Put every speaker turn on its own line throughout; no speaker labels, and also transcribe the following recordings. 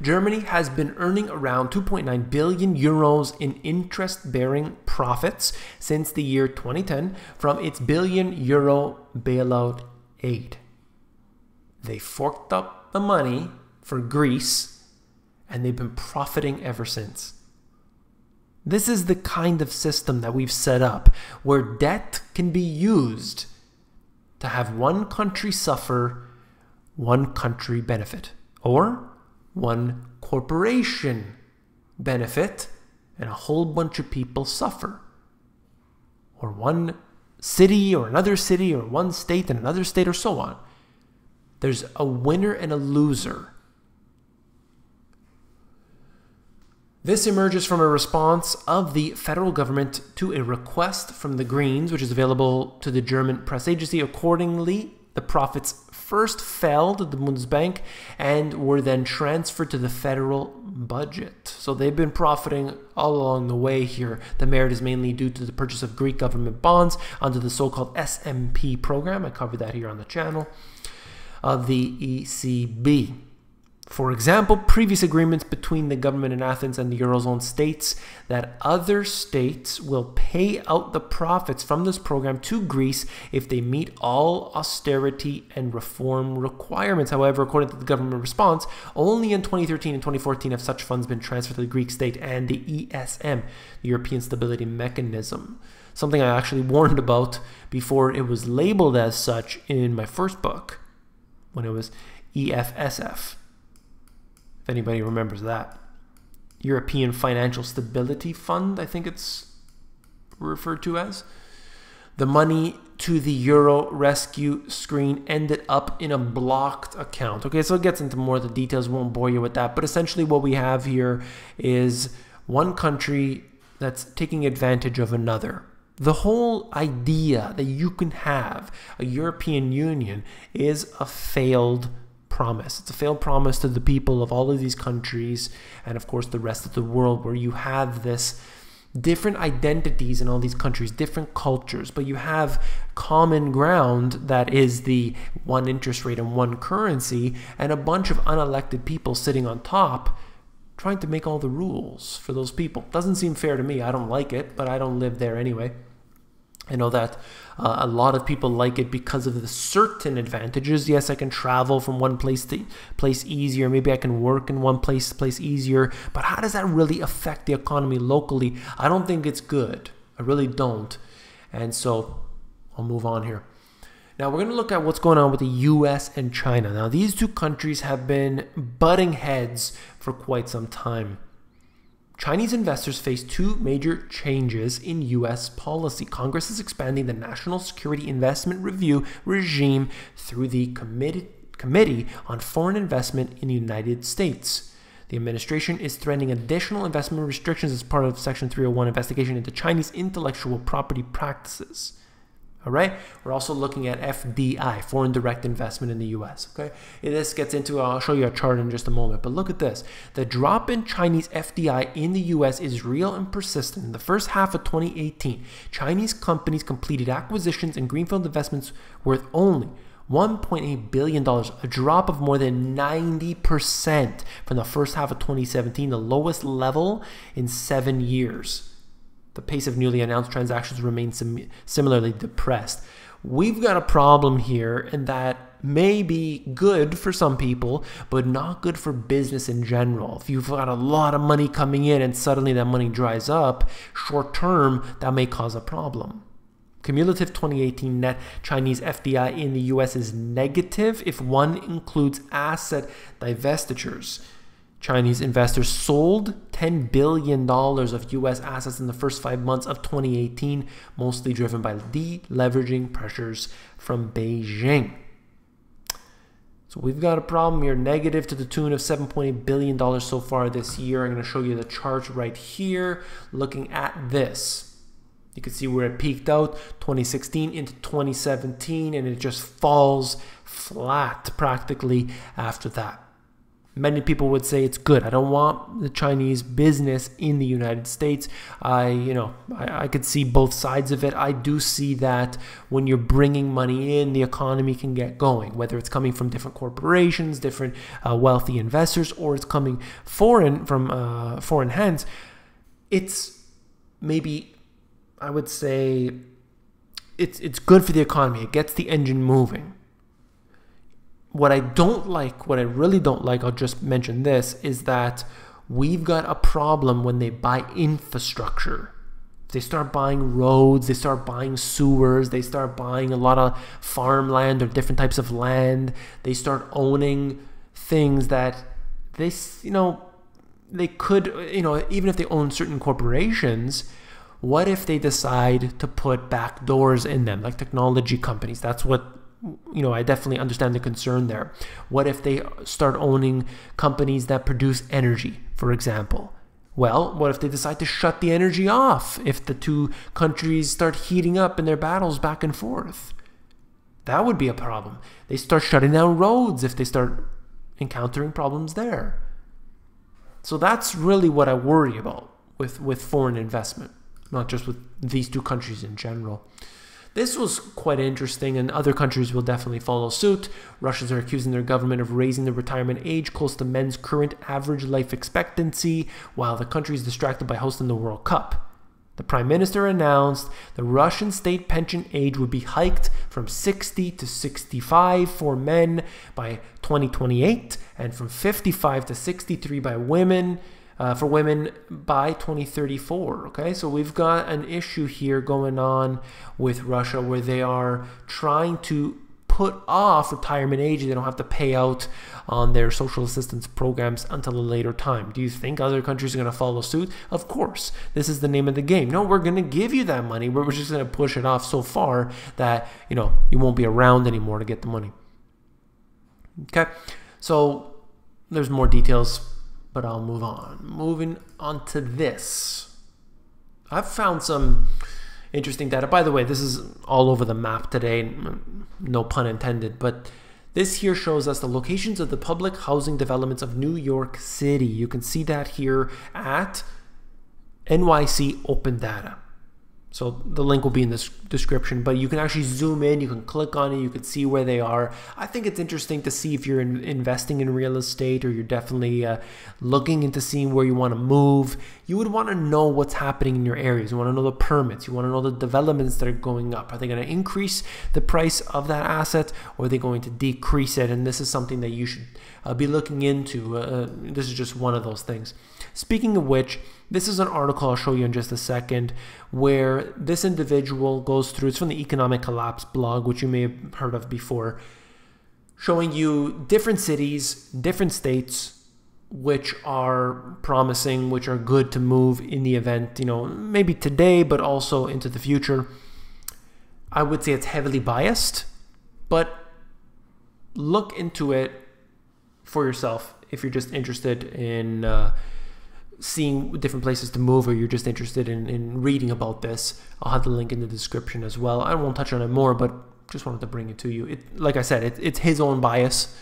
Germany has been earning around 2.9 billion euros in interest-bearing profits since the year 2010 from its billion-euro bailout aid. They forked up the money for Greece, and they've been profiting ever since. This is the kind of system that we've set up where debt can be used to have one country suffer, one country benefit, or one corporation benefit and a whole bunch of people suffer, or one city or another city or one state and another state or so on. There's a winner and a loser. This emerges from a response of the federal government to a request from the Greens, which is available to the German press agency. Accordingly, the profits first fell to the Bundesbank and were then transferred to the federal budget. So they've been profiting all along the way here. The merit is mainly due to the purchase of Greek government bonds under the so-called SMP program. I covered that here on the channel of the ECB. For example, previous agreements between the government in Athens and the Eurozone states that other states will pay out the profits from this program to Greece if they meet all austerity and reform requirements. However, according to the government response, only in 2013 and 2014 have such funds been transferred to the Greek state and the ESM, the European Stability Mechanism. Something I actually warned about before it was labeled as such in my first book, when it was EFSF. If anybody remembers that. European Financial Stability Fund, I think it's referred to as. The money to the Euro Rescue Screen ended up in a blocked account. Okay, so it gets into more of the details, won't bore you with that. But essentially what we have here is one country that's taking advantage of another. The whole idea that you can have a European Union is a failed promise. It's a failed promise to the people of all of these countries and of course the rest of the world, where you have this different identities in all these countries, different cultures, but you have common ground that is the one interest rate and one currency, and a bunch of unelected people sitting on top trying to make all the rules for those people. Doesn't seem fair to me. I don't like it, but I don't live there anyway. I know that a lot of people like it because of the certain advantages. Yes, I can travel from one place to place easier. Maybe I can work in one place to place easier. But how does that really affect the economy locally? I don't think it's good. I really don't. And so I'll move on here. Now we're going to look at what's going on with the US and China. Now these two countries have been butting heads for quite some time. Chinese investors face two major changes in U.S. policy. Congress is expanding the National Security Investment Review regime through the Committee on Foreign Investment in the United States. The administration is threatening additional investment restrictions as part of Section 301 investigation into Chinese intellectual property practices. All right, we're also looking at FDI, foreign direct investment in the US. Okay, this gets into, I'll show you a chart in just a moment, but look at this. The drop in Chinese FDI in the US is real and persistent. In the first half of 2018, Chinese companies completed acquisitions and greenfield investments worth only $1.8 billion, a drop of more than 90% from the first half of 2017, the lowest level in 7 years. The pace of newly announced transactions remains similarly depressed. We've got a problem here, and that may be good for some people, but not good for business in general. If you've got a lot of money coming in and suddenly that money dries up, short term, that may cause a problem. Cumulative 2018 net Chinese FDI in the US is negative if one includes asset divestitures. Chinese investors sold $10 billion of U.S. assets in the first 5 months of 2018, mostly driven by deleveraging pressures from Beijing. So we've got a problem here, negative to the tune of $7.8 billion so far this year. I'm going to show you the chart right here, looking at this. You can see where it peaked out 2016 into 2017, and it just falls flat practically after that. Many people would say it's good. I don't want the Chinese business in the United States. I could see both sides of it. I do see that when you're bringing money in, the economy can get going, whether it's coming from different corporations, different wealthy investors, or it's coming from foreign hands. It's maybe, I would say, it's good for the economy. It gets the engine moving. What I really don't like, I'll just mention this, is that we've got a problem when they buy infrastructure. They start buying roads, they start buying sewers, they start buying a lot of farmland or different types of land. They start owning things that they could, even if they own certain corporations, what if they decide to put back doors in them, like technology companies? That's what, I definitely understand the concern there. What if they start owning companies that produce energy, for example? Well, what if they decide to shut the energy off if the two countries start heating up in their battles back and forth? That would be a problem. They start shutting down roads if they start encountering problems there. So that's really what I worry about with foreign investment, not just with these two countries in general. This was quite interesting, and other countries will definitely follow suit. Russians are accusing their government of raising the retirement age close to men's current average life expectancy, while the country is distracted by hosting the World Cup. The Prime Minister announced the Russian state pension age would be hiked from 60 to 65 for men by 2028, and from 55 to 63 by women. For women by 2034. Okay, so we've got an issue here going on with Russia where they are trying to put off retirement age. They don't have to pay out on their social assistance programs until a later time. Do you think other countries are going to follow suit? Of course. This is the name of the game. No, we're going to give you that money. We're just going to push it off so far that, you won't be around anymore to get the money. Okay, so there's more details, but I'll move on. Moving on to this. I've found some interesting data. By the way, this is all over the map today, no pun intended, but this here shows us the locations of the public housing developments of New York City. You can see that here at NYC Open Data. So the link will be in the description, but you can actually zoom in, you can click on it, you can see where they are. I think it's interesting to see if you're investing in real estate, or you're definitely looking into seeing where you want to move. You would want to know what's happening in your areas. You want to know the permits. You want to know the developments that are going up. Are they going to increase the price of that asset, or are they going to decrease it? And this is something that you should be looking into. This is just one of those things. Speaking of which, this is an article I'll show you in just a second, where this individual goes through, it's from the Economic Collapse blog, which you may have heard of before, showing you different cities, different states, which are promising, which are good to move in the event, maybe today, but also into the future. I would say it's heavily biased, but look into it for yourself if you're just interested in seeing different places to move, or you're just interested in reading about this. I'll have the link in the description as well. I won't touch on it more, but just wanted to bring it to you. Like I said, it's his own bias,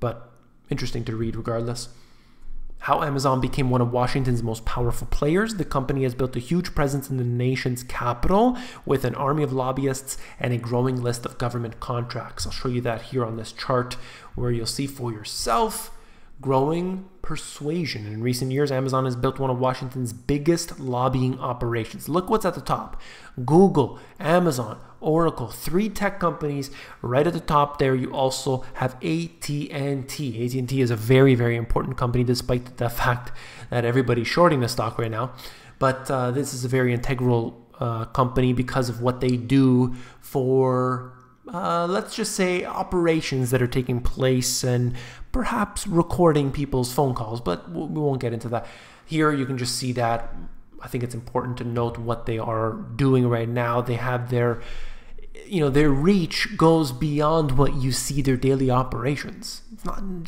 but interesting to read regardless. How Amazon became one of Washington's most powerful players. The company has built a huge presence in the nation's capital with an army of lobbyists and a growing list of government contracts. I'll show you that here on this chart, where you'll see for yourself growing persuasion. In recent years, Amazon has built one of Washington's biggest lobbying operations. Look what's at the top. Google, Amazon, Oracle, 3 tech companies. Right at the top there, you also have AT&T. AT&T is a very, very important company, despite the fact that everybody's shorting the stock right now. But this is a very integral company because of what they do for let's just say operations that are taking place, and perhaps recording people's phone calls, but we won't get into that. Here you can just see that. I think it's important to note what they are doing right now. They have their reach goes beyond what you see their daily operations.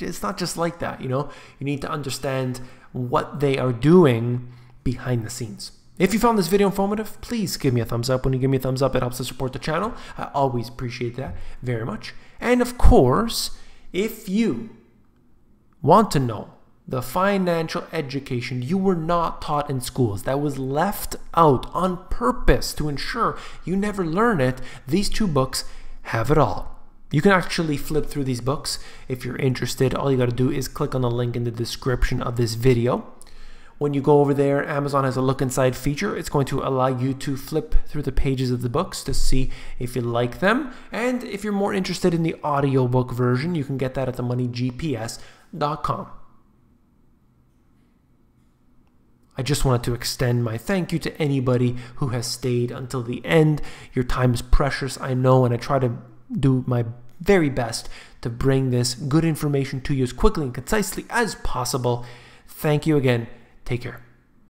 It's not just like that, You need to understand what they are doing behind the scenes. If you found this video informative, please give me a thumbs up. When you give me a thumbs up, it helps to support the channel. I always appreciate that very much. And of course, if you want to know the financial education you were not taught in schools, that was left out on purpose to ensure you never learn it, these 2 books have it all. You can actually flip through these books if you're interested. All you got to do is click on the link in the description of this video. When you go over there, Amazon has a look inside feature. It's going to allow you to flip through the pages of the books to see if you like them. And if you're more interested in the audiobook version, you can get that at themoneygps.com. I just wanted to extend my thank you to anybody who has stayed until the end. Your time is precious, I know, and I try to do my very best to bring this good information to you as quickly and concisely as possible. Thank you again. Take care.